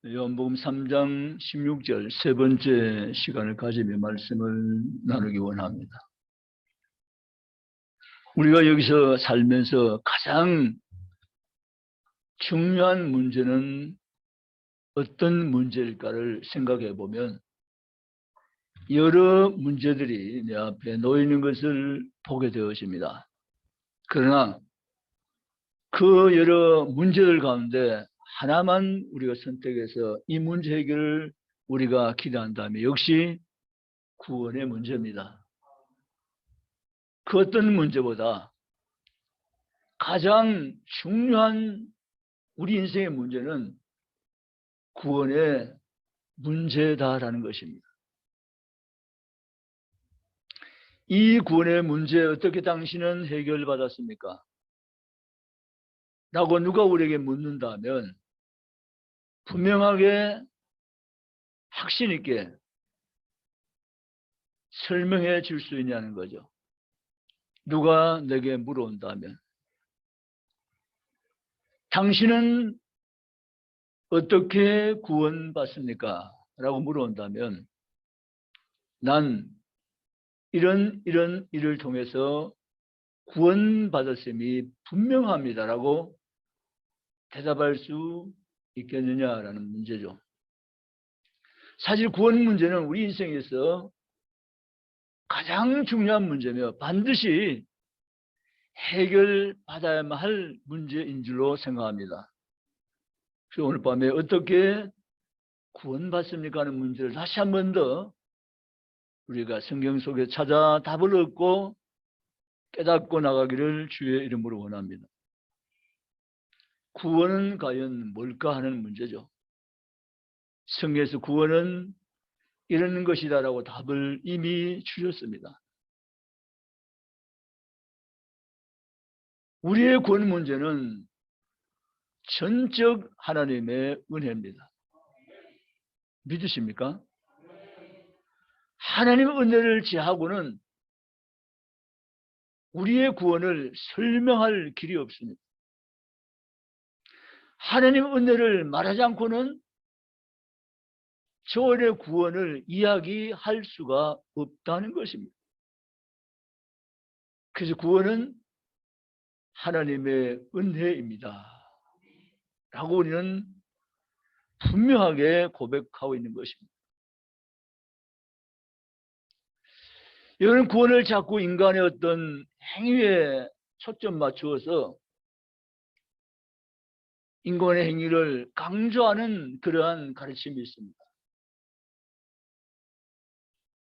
요한복음 3장 16절 세 번째 시간을 가지며 말씀을 나누기 원합니다. 우리가 여기서 살면서 가장 중요한 문제는 어떤 문제일까를 생각해 보면 여러 문제들이 내 앞에 놓이는 것을 보게 되어집니다. 그러나 그 여러 문제들 가운데 하나만 우리가 선택해서 이 문제 해결을 우리가 기도한다면 역시 구원의 문제입니다. 그 어떤 문제보다 가장 중요한 우리 인생의 문제는 구원의 문제다라는 것입니다. 이 구원의 문제 어떻게 당신은 해결받았습니까? 라고 누가 우리에게 묻는다면 분명하게 확신 있게 설명해 줄 수 있냐는 거죠. 누가 내게 물어온다면 당신은 어떻게 구원받습니까? 라고 물어온다면 난 이런 일을 통해서 구원받았음이 분명합니다라고 대답할 수 있겠느냐라는 문제죠. 사실 구원 문제는 우리 인생에서 가장 중요한 문제며 반드시 해결받아야만 할 문제인 줄로 생각합니다. 그래서 오늘 밤에 어떻게 구원받습니까 하는 문제를 다시 한 번 더 우리가 성경 속에 찾아 답을 얻고 깨닫고 나가기를 주의 이름으로 원합니다. 구원은 과연 뭘까 하는 문제죠. 성경에서 구원은 이런 것이다라고 답을 이미 주셨습니다. 우리의 구원 문제는 전적 하나님의 은혜입니다. 믿으십니까? 하나님의 은혜를 제하고는 우리의 구원을 설명할 길이 없습니다. 하나님의 은혜를 말하지 않고는 저의 구원을 이야기할 수가 없다는 것입니다. 그래서 구원은 하나님의 은혜입니다. 라고 우리는 분명하게 고백하고 있는 것입니다. 이런 구원을 자꾸 인간의 어떤 행위에 초점 맞추어서 인간의 행위를 강조하는 그러한 가르침이 있습니다.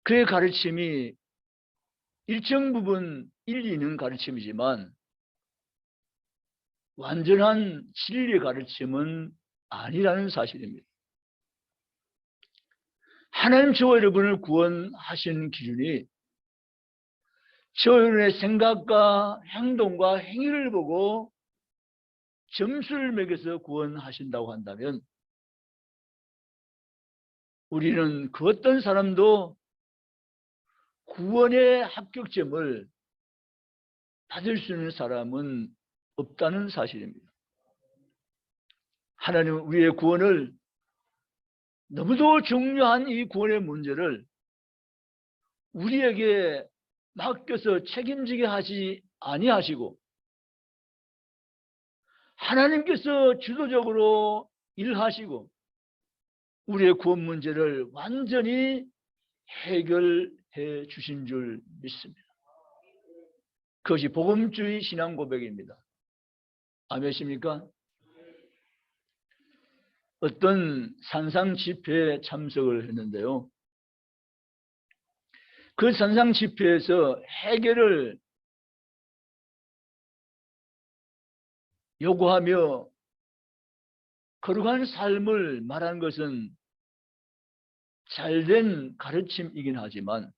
그의 가르침이 일정 부분 일리 있는 가르침이지만 완전한 진리의 가르침은 아니라는 사실입니다. 하나님 저와 여러분을 구원하신 기준이 저의 생각과 행동과 행위를 보고 점수를 매겨서 구원하신다고 한다면 우리는 그 어떤 사람도 구원의 합격점을 받을 수 있는 사람은 없다는 사실입니다. 하나님은 우리의 구원을 너무도 중요한 이 구원의 문제를 우리에게 맡겨서 책임지게 하지 아니하시고 하나님께서 주도적으로 일하시고 우리의 구원 문제를 완전히 해결해 주신 줄 믿습니다. 그것이 복음주의 신앙 고백입니다. 아멘이십니까? 어떤 산상 집회에 참석을 했는데요. 그 산상 집회에서 해결을 요구하며 거룩한 삶을 말하는 것은 잘된 가르침이긴 하지만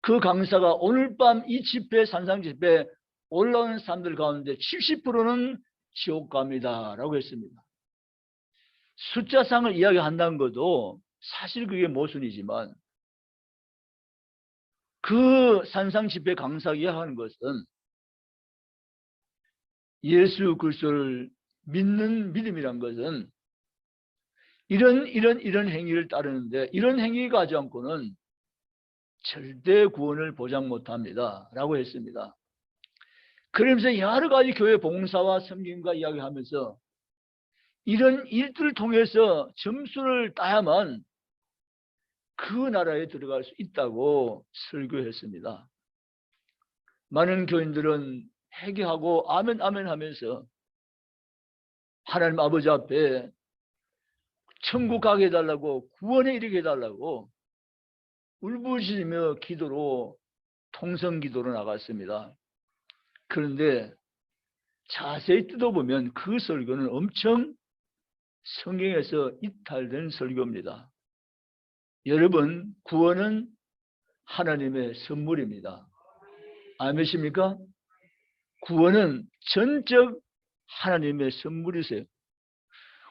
그 강사가 오늘 밤 이 집회, 산상 집회에 올라온 사람들 가운데 70%는 지옥 갑니다 라고 했습니다. 숫자상을 이야기한다는 것도 사실 그게 모순이지만 그 산상 집회 강사가 이야기하는 것은 예수 그리스도를 믿는 믿음이란 것은 이런 행위를 따르는데 이런 행위 가지 않고는 절대 구원을 보장 못합니다 라고 했습니다. 그러면서 여러 가지 교회 봉사와 섬김과 이야기하면서 이런 일들을 통해서 점수를 따야만 그 나라에 들어갈 수 있다고 설교했습니다. 많은 교인들은 회개하고 아멘 아멘 하면서 하나님 아버지 앞에 천국 가게 해달라고 구원에 이르게 해달라고 울부짖으며 기도로 통성기도로 나갔습니다. 그런데 자세히 뜯어보면 그 설교는 엄청 성경에서 이탈된 설교입니다. 여러분, 구원은 하나님의 선물입니다. 아멘이십니까? 구원은 전적 하나님의 선물이세요.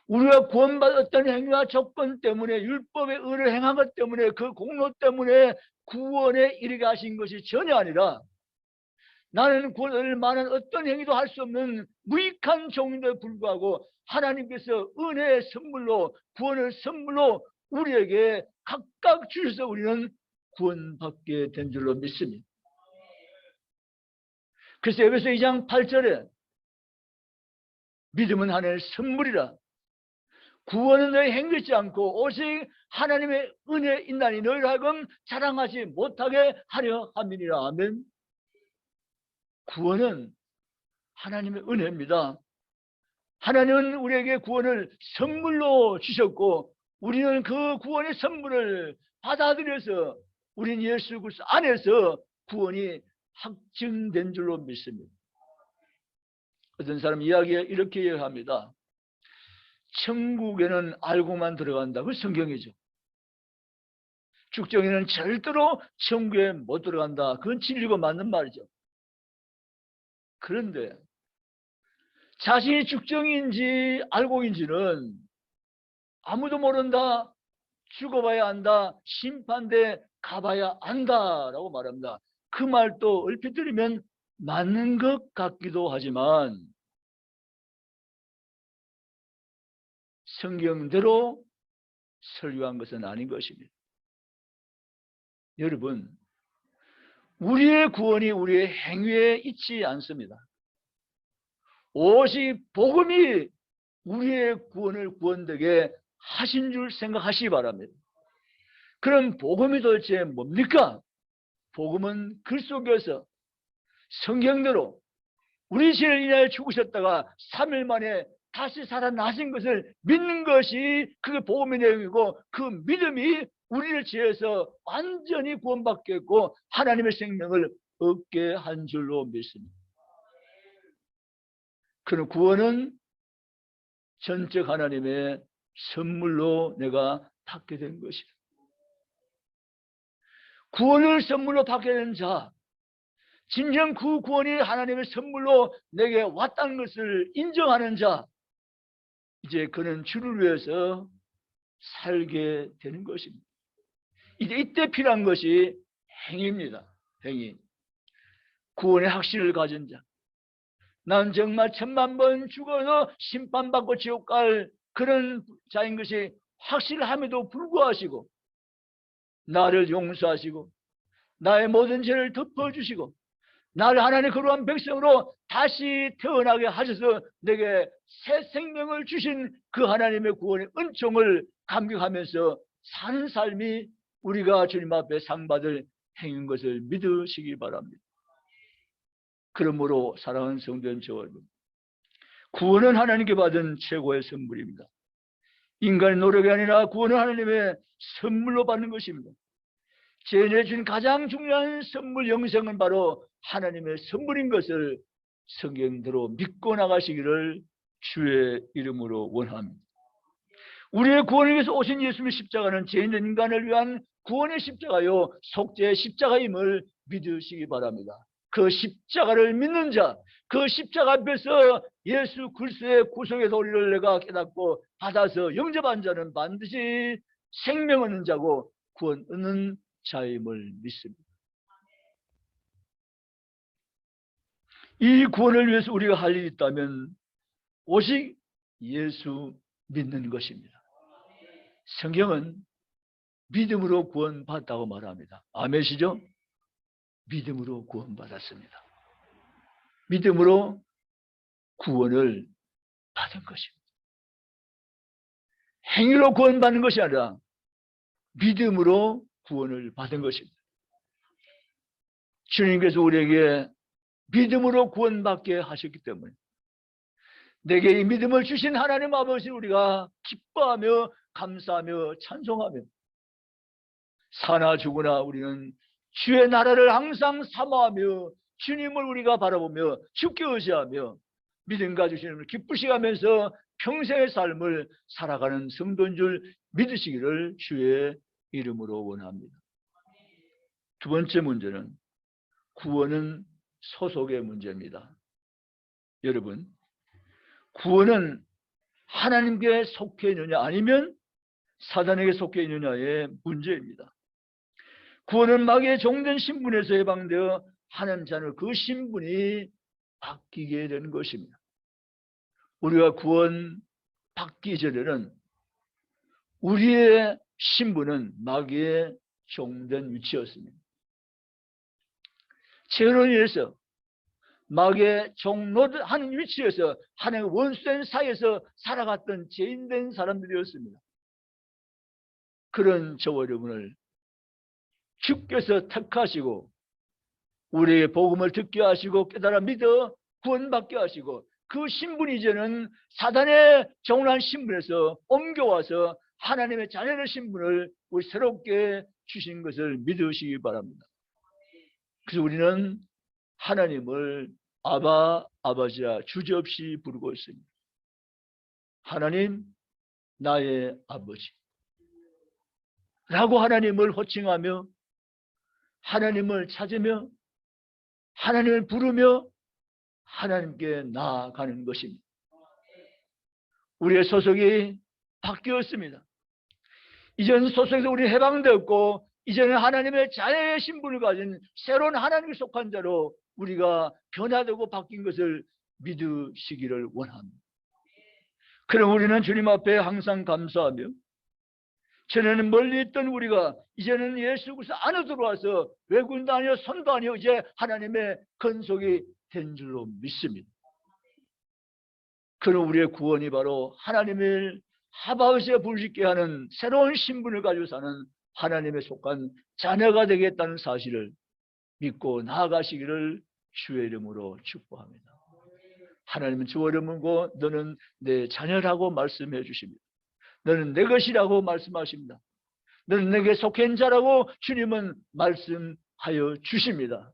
우리가 구원받았던 행위와 조건 때문에 율법의 의를 행한 것 때문에 그 공로 때문에 구원에 이르게 하신 것이 전혀 아니라 나는 구원을 만한 어떤 행위도 할 수 없는 무익한 종인데 불구하고 하나님께서 은혜의 선물로 구원을 선물로 우리에게 각각 주셔서 우리는 구원받게 된 줄로 믿습니다. 그래서 에베소 2장 8절에 믿음은 하나님의 선물이라 구원은 너희 행하지 않고 오직 하나님의 은혜에 있나니 너희를 하여금 자랑하지 못하게 하려 함이니라. 아멘. 구원은 하나님의 은혜입니다. 하나님은 우리에게 구원을 선물로 주셨고 우리는 그 구원의 선물을 받아들여서 우리는 예수 그리스도 안에서 구원이 확증된 줄로 믿습니다. 어떤 사람 이야기에 이렇게 이야기합니다. 천국에는 알고만 들어간다. 그 성경이죠. 죽정에는 절대로 천국에 못 들어간다. 그건 진리고 맞는 말이죠. 그런데 자신이 죽정인지 알고인지는 아무도 모른다. 죽어봐야 안다. 심판대 가봐야 안다라고 말합니다. 그 말도 얼핏 들으면 맞는 것 같기도 하지만 성경대로 설교한 것은 아닌 것입니다. 여러분, 우리의 구원이 우리의 행위에 있지 않습니다. 오직 복음이 우리의 구원을 구원되게 하신 줄 생각하시기 바랍니다. 그럼 복음이 도대체 뭡니까? 복음은 글 속에서 성경대로 우리 죄를 인하여 죽으셨다가 3일 만에 다시 살아나신 것을 믿는 것이 그게 복음의 내용이고 그 믿음이 우리를 죄에서 완전히 구원받게 했고 하나님의 생명을 얻게 한 줄로 믿습니다. 그런 구원은 전적 하나님의 선물로 내가 받게 된 것이다. 구원을 선물로 받게 된 자, 진정 그 구원이 하나님의 선물로 내게 왔다는 것을 인정하는 자, 이제 그는 주를 위해서 살게 되는 것입니다. 이제 이때 필요한 것이 행위입니다. 행위. 구원의 확신을 가진 자. 난 정말 1000,000번 죽어서 심판받고 지옥 갈 그런 자인 것이 확실함에도 불구하시고 나를 용서하시고 나의 모든 죄를 덮어주시고 나를 하나님의 거룩한 백성으로 다시 태어나게 하셔서 내게 새 생명을 주신 그 하나님의 구원의 은총을 감격하면서 사는 삶이 우리가 주님 앞에 상받을 행인 것을 믿으시기 바랍니다. 그러므로 사랑하는 성도님 여러분, 구원은 하나님께 받은 최고의 선물입니다. 인간의 노력이 아니라 구원은 하나님의 선물로 받는 것입니다. 죄 내준 가장 중요한 선물 영생은 바로 하나님의 선물인 것을 성경대로 믿고 나가시기를 주의 이름으로 원합니다. 우리의 구원을 위해서 오신 예수님의 십자가는 죄 있는 인간을 위한 구원의 십자가요 속죄의 십자가임을 믿으시기 바랍니다. 그 십자가를 믿는 자, 그 십자가 앞에서 예수 그리스도의 구속의 도리를 내가 깨닫고 받아서 영접한 자는 반드시 생명 얻는 자고 구원 얻는 자임을 믿습니다. 이 구원을 위해서 우리가 할 일이 있다면 오직 예수 믿는 것입니다. 성경은 믿음으로 구원받았다고 말합니다. 아멘이시죠? 믿음으로 구원받았습니다. 믿음으로 구원을 받은 것입니다. 행위로 구원받는 것이 아니라 믿음으로 구원을 받은 것입니다. 주님께서 우리에게 믿음으로 구원받게 하셨기 때문에 내게 이 믿음을 주신 하나님 아버지를 우리가 기뻐하며 감사하며 찬송하며 사나 죽으나 우리는 주의 나라를 항상 사모하며 주님을 우리가 바라보며 주께 의지하며 믿음과 주님을 기쁘시하면서 평생의 삶을 살아가는 성도인 줄 믿으시기를 주의 이름으로 원합니다. 두 번째 문제는 구원은 소속의 문제입니다. 여러분, 구원은 하나님께 속해 있느냐 아니면 사단에게 속해 있느냐의 문제입니다. 구원은 마귀의 종된 신분에서 해방되어 하나님 자녀 그 신분이 바뀌게 되는 것입니다. 우리가 구원 받기 전에는 우리의 신분은 마귀의 종된 위치였습니다. 죄로 인해서 마귀의 종노릇하는 위치에서 하나님의 원수된 사이에서 살아갔던 죄인된 사람들이었습니다. 그런 저와 여러분을 주께서 택하시고 우리의 복음을 듣게 하시고 깨달아 믿어 구원받게 하시고 그 신분이 이제는 사단의 종한 신분에서 옮겨와서 하나님의 자녀의 신분을 우리 새롭게 주신 것을 믿으시기 바랍니다. 그래서 우리는 하나님을 아바, 아버지야 주저없이 부르고 있습니다. 하나님, 나의 아버지 라고 하나님을 호칭하며 하나님을 찾으며 하나님을 부르며 하나님께 나아가는 것입니다. 우리의 소속이 바뀌었습니다. 이전 소속에서 우리 해방되었고 이제는 하나님의 자녀의 신분을 가진 새로운 하나님께 속한 자로 우리가 변화되고 바뀐 것을 믿으시기를 원합니다. 그럼 우리는 주님 앞에 항상 감사하며 전에는 멀리 있던 우리가 이제는 예수 그리스도 안에 들어와서 외국인도 아니요 손도 아니요 이제 하나님의 건속이 된 줄로 믿습니다. 그럼 우리의 구원이 바로 하나님을 아버지가 부르시게 하는 새로운 신분을 가지고 사는 하나님에 속한 자녀가 되겠다는 사실을 믿고 나아가시기를 주의 이름으로 축복합니다. 하나님은 주의 이름으로 너는 내 자녀라고 말씀해 주십니다. 너는 내 것이라고 말씀하십니다. 너는 내게 속한 자라고 주님은 말씀하여 주십니다.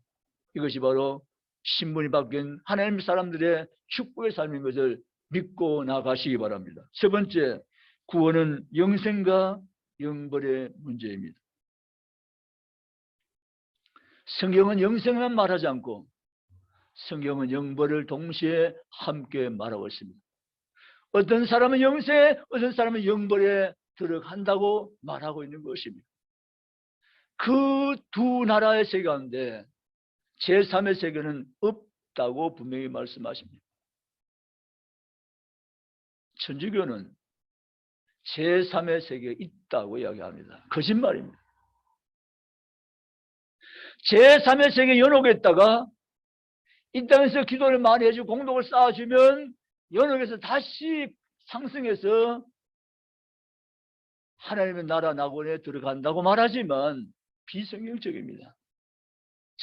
이것이 바로 신분이 바뀐 하나님 사람들의 축복의 삶인 것을 믿고 나가시기 바랍니다. 세 번째, 구원은 영생과 영벌의 문제입니다. 성경은 영생만 말하지 않고 성경은 영벌을 동시에 함께 말하고 있습니다. 어떤 사람은 영생에, 어떤 사람은 영벌에 들어간다고 말하고 있는 것입니다. 그 두 나라의 세계 가운데 제3의 세계는 없다고 분명히 말씀하십니다. 천주교는 제3의 세계에 있다고 이야기합니다. 거짓말입니다. 제3의 세계에 연옥했다가 이 땅에서 기도를 많이 해주고 공덕을 쌓아주면 연옥에서 다시 상승해서 하나님의 나라 낙원에 들어간다고 말하지만 비성경적입니다.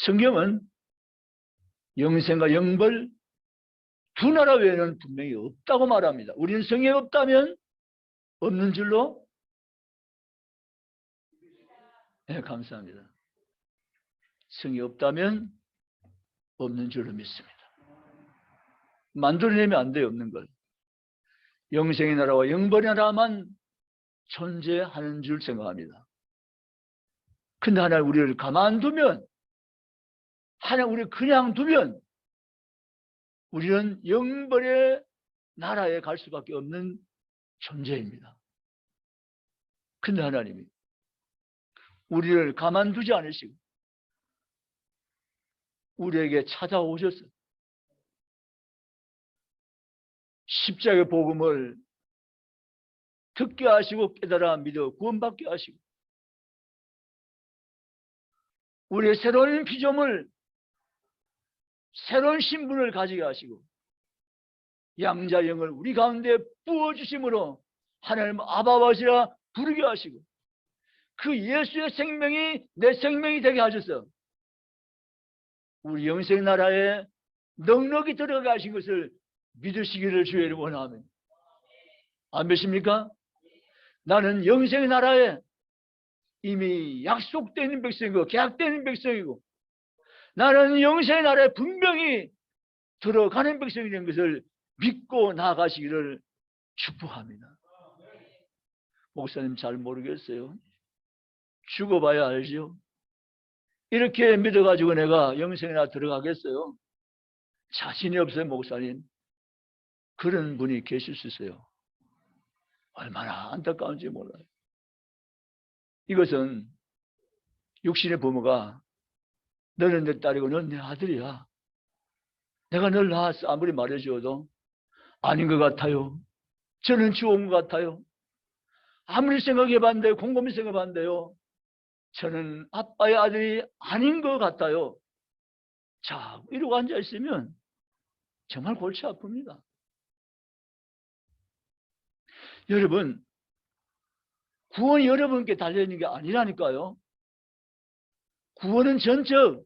성경은 영생과 영벌 두 나라 외에는 분명히 없다고 말합니다. 우리는 성경에 없다면 없는 줄로? 네, 감사합니다. 성이 없다면 없는 줄로 믿습니다. 만들어내면 안 돼요, 없는 걸. 영생의 나라와 영벌의 나라만 존재하는 줄 생각합니다. 근데 하나님 우리를 가만두면, 하나님 우리를 그냥 두면 우리는 영벌의 나라에 갈 수밖에 없는 존재입니다. 근데 하나님이 우리를 가만두지 않으시고 우리에게 찾아오셔서 십자가의 복음을 듣게 하시고 깨달아 믿어 구원받게 하시고 우리의 새로운 피조물, 새로운 신분을 가지게 하시고 양자영을 우리 가운데 부어주심으로 하나님 아바아버지라 부르게 하시고 그 예수의 생명이 내 생명이 되게 하셔서 우리 영생 나라에 넉넉히 들어가게 하신 것을 믿으시기를 주의 이름으로 원하면 안 믿습니까? 나는 영생 나라에 이미 약속되어 있는 백성이고 계약되어 있는 백성이고 나는 영생 나라에 분명히 들어가는 백성이 된 것을 믿고 나아가시기를 축복합니다. 목사님 잘 모르겠어요. 죽어봐야 알죠. 이렇게 믿어가지고 내가 영생이나 들어가겠어요? 자신이 없어요. 목사님. 그런 분이 계실 수 있어요. 얼마나 안타까운지 몰라요. 이것은 육신의 부모가 너는 내 딸이고 너는 내 아들이야. 내가 널 낳았어. 아무리 말해줘도 아닌 것 같아요. 저는 좋은 것 같아요. 아무리 생각해봤는데 곰곰이 생각해봤는데요. 저는 아빠의 아들이 아닌 것 같아요. 자, 이러고 앉아있으면 정말 골치 아픕니다. 여러분, 구원이 여러분께 달려있는 게 아니라니까요. 구원은 전적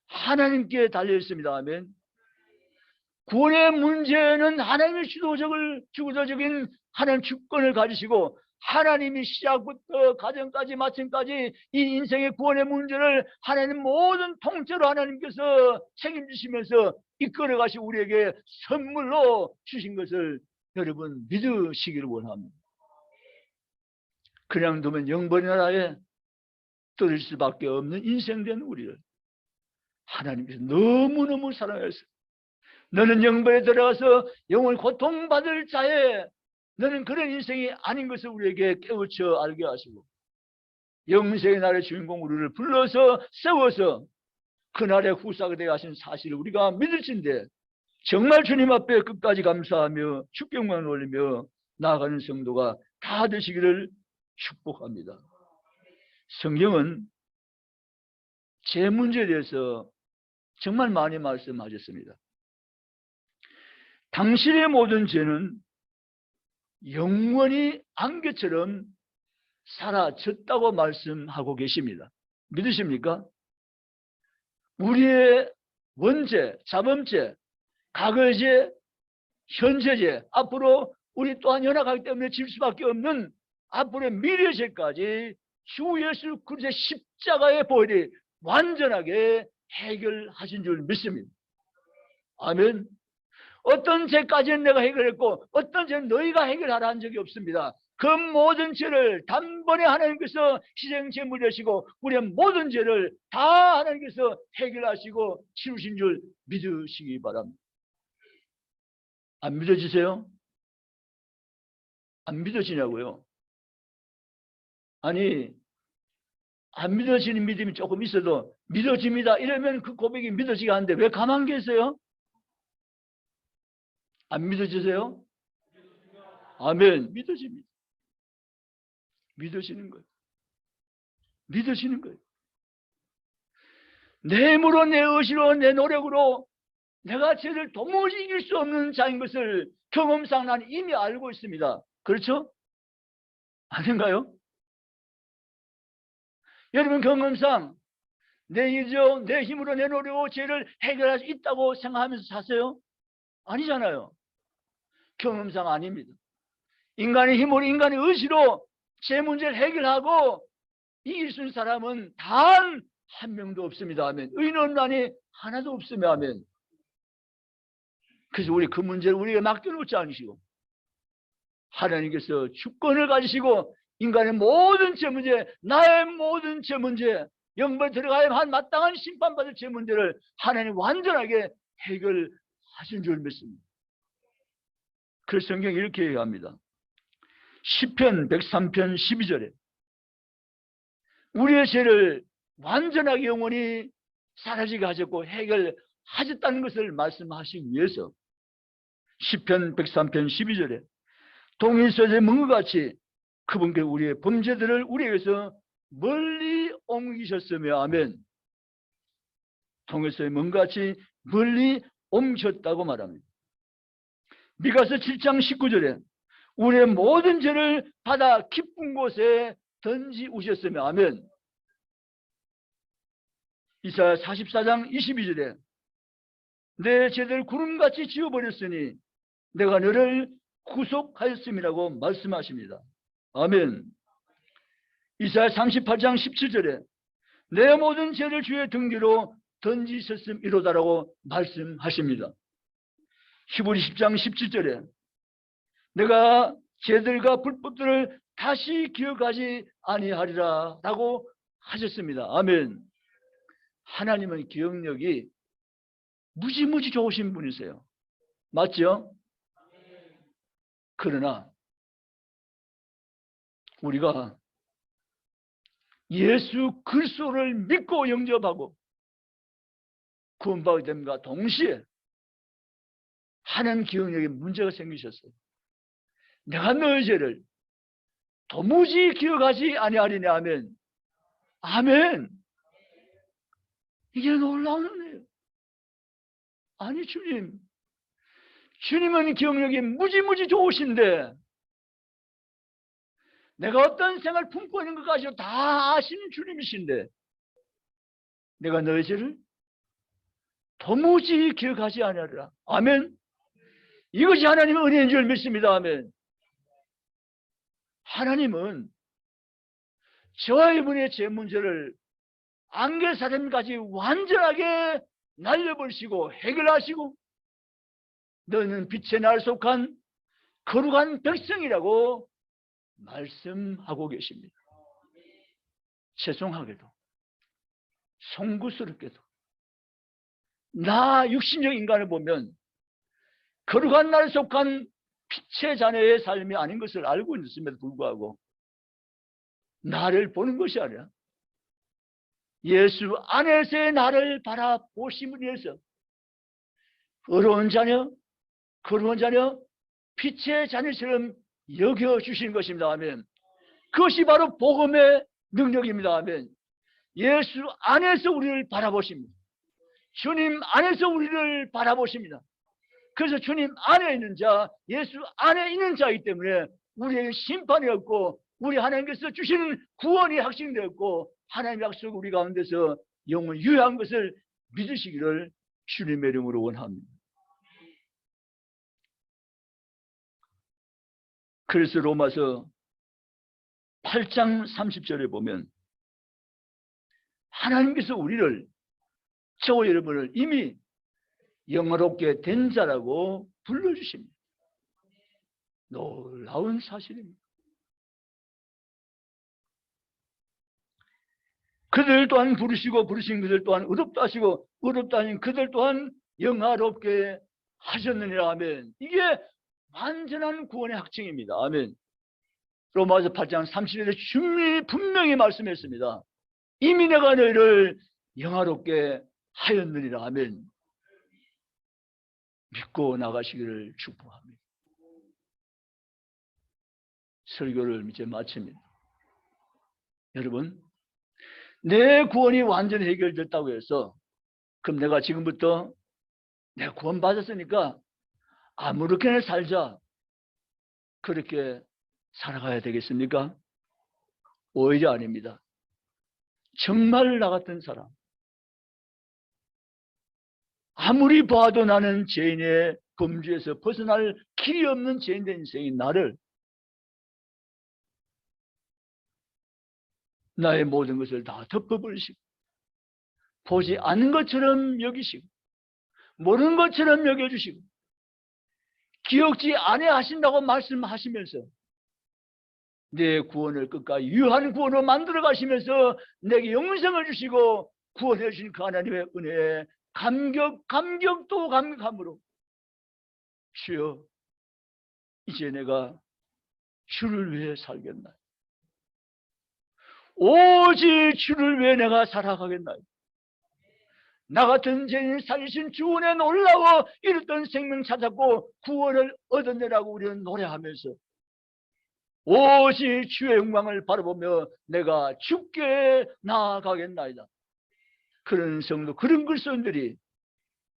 하나님께 달려있습니다. 아멘. 구원의 문제는 하나님의 주도적인 하나님 주권을 가지시고 하나님이 시작부터 가정까지 마침까지 이 인생의 구원의 문제를 하나님 모든 통째로 하나님께서 책임지시면서 이끌어 가시고 우리에게 선물로 주신 것을 여러분 믿으시기를 원합니다. 그냥 두면 영벌의 나라에 떨어질 수밖에 없는 인생된 우리를 하나님께서 너무너무 사랑하셔서 너는 영벌에 들어가서 영을 고통받을 자에 너는 그런 인생이 아닌 것을 우리에게 깨우쳐 알게 하시고 영생의 날의 주인공 우리를 불러서 세워서 그날의 후사가 되어 하신 사실을 우리가 믿을진데 정말 주님 앞에 끝까지 감사하며 축경만 올리며 나아가는 성도가 다 되시기를 축복합니다. 성경은 제 문제에 대해서 정말 많이 말씀하셨습니다. 당신의 모든 죄는 영원히 안개처럼 사라졌다고 말씀하고 계십니다. 믿으십니까? 우리의 원죄, 자범죄, 과거죄, 현재죄, 앞으로 우리 또한 연약하기 때문에 질 수밖에 없는 앞으로의 미래죄까지 주 예수 그리스도의 십자가의 보혈이 완전하게 해결하신 줄 믿습니다. 아멘. 어떤 죄까지는 내가 해결했고 어떤 죄는 너희가 해결하라 한 적이 없습니다. 그 모든 죄를 단번에 하나님께서 희생제물 되시고 우리의 모든 죄를 다 하나님께서 해결하시고 치우신 줄 믿으시기 바랍니다. 안 믿어지세요? 안 믿어지냐고요? 아니 안 믿어지는 믿음이 조금 있어도 믿어집니다 이러면 그 고백이 믿어지게 하는데 왜 가만 계세요? 안 믿어지세요? 아멘. 믿어집니다. 믿어지는 거예요. 믿어지는 거예요. 내 힘으로 내 의지로 내 노력으로 내가 죄를 도무지 이길 수 없는 자인 것을 경험상 나는 이미 알고 있습니다. 그렇죠? 아닌가요? 여러분 경험상 내 일조 내 힘으로 내 노력으로 죄를 해결할 수 있다고 생각하면서 사세요? 아니잖아요. 경험상 아닙니다. 인간의 힘으로 인간의 의지로 제 문제를 해결하고 이길 수 있는 사람은 단 한 명도 없습니다. 아멘. 의논란이 하나도 없으며 아멘. 그래서 우리 그 문제를 우리가 맡겨놓지 않으시고 하나님께서 주권을 가지시고 인간의 모든 죄 문제, 나의 모든 죄 문제, 영벌에 들어가야 한 마땅한 심판받을 죄 문제를 하나님 완전하게 해결하신 줄 믿습니다. 그래서 성경이 이렇게 얘기합니다. 시편 103편 12절에 우리의 죄를 완전하게 영원히 사라지게 하셨고 해결하셨다는 것을 말씀하시기 위해서 시편 103편 12절에 동일서에 문과 같이 그분께 우리의 범죄들을 우리에게서 멀리 옮기셨으며 아멘. 동일서의 문과 같이 멀리 옮기셨다고 말합니다. 미가서 7장 19절에 우리의 모든 죄를 바다 깊은 곳에 던지우셨으며 아멘. 이사야 44장 22절에 내 죄를 구름같이 지워버렸으니 내가 너를 구속하였음이라고 말씀하십니다. 아멘. 이사야 38장 17절에 내 모든 죄를 주의 등 뒤로 던지셨음이로다라고 말씀하십니다. 히브리 10장 17절에 내가 죄들과 불법들을 다시 기억하지 아니하리라 라고 하셨습니다. 아멘. 하나님은 기억력이 무지무지 좋으신 분이세요. 맞죠? 그러나 우리가 예수 그리스도를 믿고 영접하고 구원받게 됨과 동시에 하나님 기억력에 문제가 생기셨어요. 내가 너의 죄를 도무지 기억하지 아니하리니 아멘. 아멘. 이게 놀라운 은혜예요. 아니 주님은 기억력이 무지무지 좋으신데 내가 어떤 생각을 품고 있는 것까지 다 아시는 주님이신데 내가 너의 죄를 도무지 기억하지 아니하리라. 아멘. 이것이 하나님의 은혜인 줄 믿습니다. 아멘. 하나님은 저와 이분의 죄 문제를 안개사람까지 완전하게 날려버리시고 해결하시고 너는 빛의 날 속한 거룩한 백성이라고 말씀하고 계십니다. 죄송하게도 송구스럽게도 나 육신적 인간을 보면 거룩한 날 속한 빛의 자녀의 삶이 아닌 것을 알고 있음에도 불구하고 나를 보는 것이 아니라 예수 안에서의 나를 바라보심을 위해서 어려운 자녀, 거룩한 자녀, 빛의 자녀처럼 여겨주신 것입니다. 아멘. 그것이 바로 복음의 능력입니다. 아멘. 예수 안에서 우리를 바라보십니다. 주님 안에서 우리를 바라보십니다. 그래서 주님 안에 있는 자, 예수 안에 있는 자이기 때문에 우리에게 심판이 없고 우리 하나님께서 주시는 구원이 확신되었고 하나님의 약속 우리 가운데서 영원 유효한 것을 믿으시기를 주님의 이름으로 원합니다. 그래서 로마서 8장 30절에 보면 하나님께서 우리를 저와 여러분을 이미 영화롭게 된 자라고 불러주십니다. 놀라운 사실입니다. 그들 또한 부르시고 부르신 그들 또한 의롭다 하시고 의롭다 하신 그들 또한 영화롭게 하셨느니라. 아멘. 이게 완전한 구원의 확증입니다. 아멘. 로마서 8장 30절에 주님이 분명히 말씀했습니다. 이미 내가 너희를 영화롭게 하였느니라. 아멘. 믿고 나가시기를 축복합니다. 설교를 이제 마칩니다. 여러분, 내 구원이 완전히 해결됐다고 해서 그럼 내가 지금부터 내가 구원 받았으니까 아무렇게나 살자 그렇게 살아가야 되겠습니까? 오히려 아닙니다. 정말 나 같은 사람, 아무리 봐도 나는 죄인의 범죄에서 벗어날 길이 없는 죄인된 인생인 나를 나의 모든 것을 다 덮어버리시고 보지 않는 것처럼 여기시고 모르는 것처럼 여겨주시고 기억지 아니하신다고 말씀하시면서 내 구원을 끝까지 유한 구원으로 만들어 가시면서 내게 영생을 주시고 구원해 주신 그 하나님의 은혜에 감격도 감격함으로 주여 이제 내가 주를 위해 살겠나요? 오직 주를 위해 내가 살아가겠나요? 나 같은 죄인 살리신 주은에 놀라워 잃었던 생명 찾았고 구원을 얻었느라고 우리는 노래하면서 오직 주의 영광을 바라보며 내가 주께 나아가겠나이다. 그런 성도, 그런 글쓴들이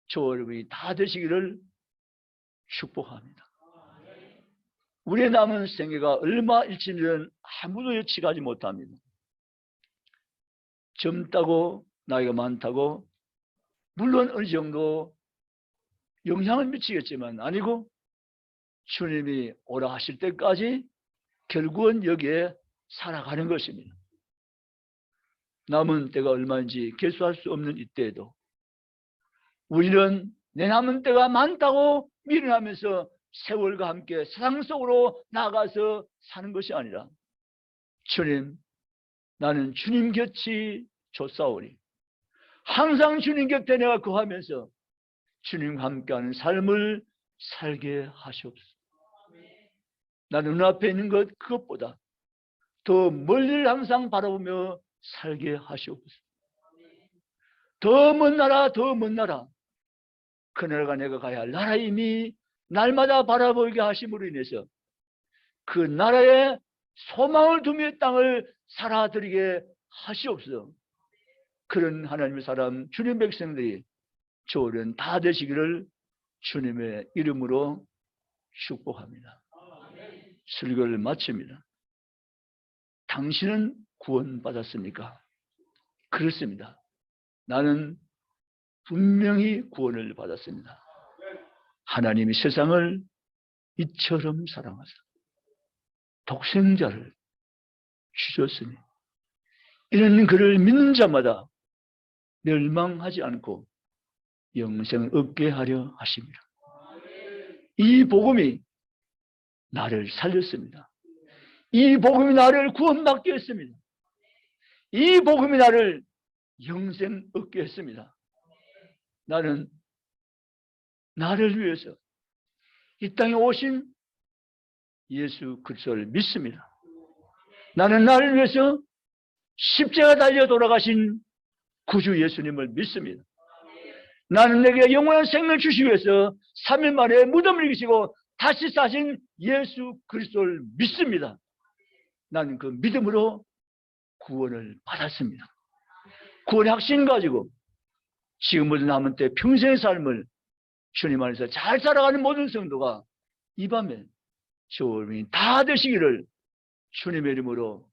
저 여러분이 다 되시기를 축복합니다. 우리의 남은 생애가 얼마 일지는 아무도 예측하지 못합니다. 젊다고 나이가 많다고 물론 어느 정도 영향을 미치겠지만 아니고 주님이 오라 하실 때까지 결국은 여기에 살아가는 것입니다. 남은 때가 얼마인지 계수할 수 없는 이때에도 우리는 내 남은 때가 많다고 미련하면서 세월과 함께 세상 속으로 나가서 사는 것이 아니라 주님, 나는 주님 곁이 좋사오니 항상 주님 곁에 내가 거하면서 주님과 함께하는 삶을 살게 하시옵소서. 나는 눈앞에 있는 것 그것보다 더 멀리를 항상 바라보며 살게 하시옵소서. 더 먼 나라, 더 먼 나라, 그 나라가 내가 가야 할 나라임이 날마다 바라보게 하심으로 인해서 그 나라에 소망을 두며 땅을 살아드리게 하시옵소서. 그런 하나님의 사람, 주님 백성들이 조련 다 되시기를 주님의 이름으로 축복합니다. 설교를 마칩니다. 당신은 구원받았습니까? 그렇습니다. 나는 분명히 구원을 받았습니다. 하나님이 세상을 이처럼 사랑하사 독생자를 주셨으니 이런 그를 믿는 자마다 멸망하지 않고 영생을 얻게 하려 하십니다. 이 복음이 나를 살렸습니다. 이 복음이 나를 구원받게 했습니다. 이 복음이 나를 영생 얻게 했습니다. 나는 나를 위해서 이 땅에 오신 예수 그리스도를 믿습니다. 나는 나를 위해서 십자가 달려 돌아가신 구주 예수님을 믿습니다. 나는 내게 영원한 생명을 주시기 위해서 3일 만에 무덤을 이기시고 다시 사신 예수 그리스도를 믿습니다. 나는 그 믿음으로 구원을 받았습니다. 구원의 확신 가지고 지금부터 남은 때 평생의 삶을 주님 안에서 잘 살아가는 모든 성도가 이 밤에 주님이 다 되시기를 주님의 이름으로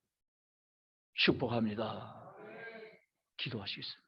축복합니다. 기도하시겠습니다.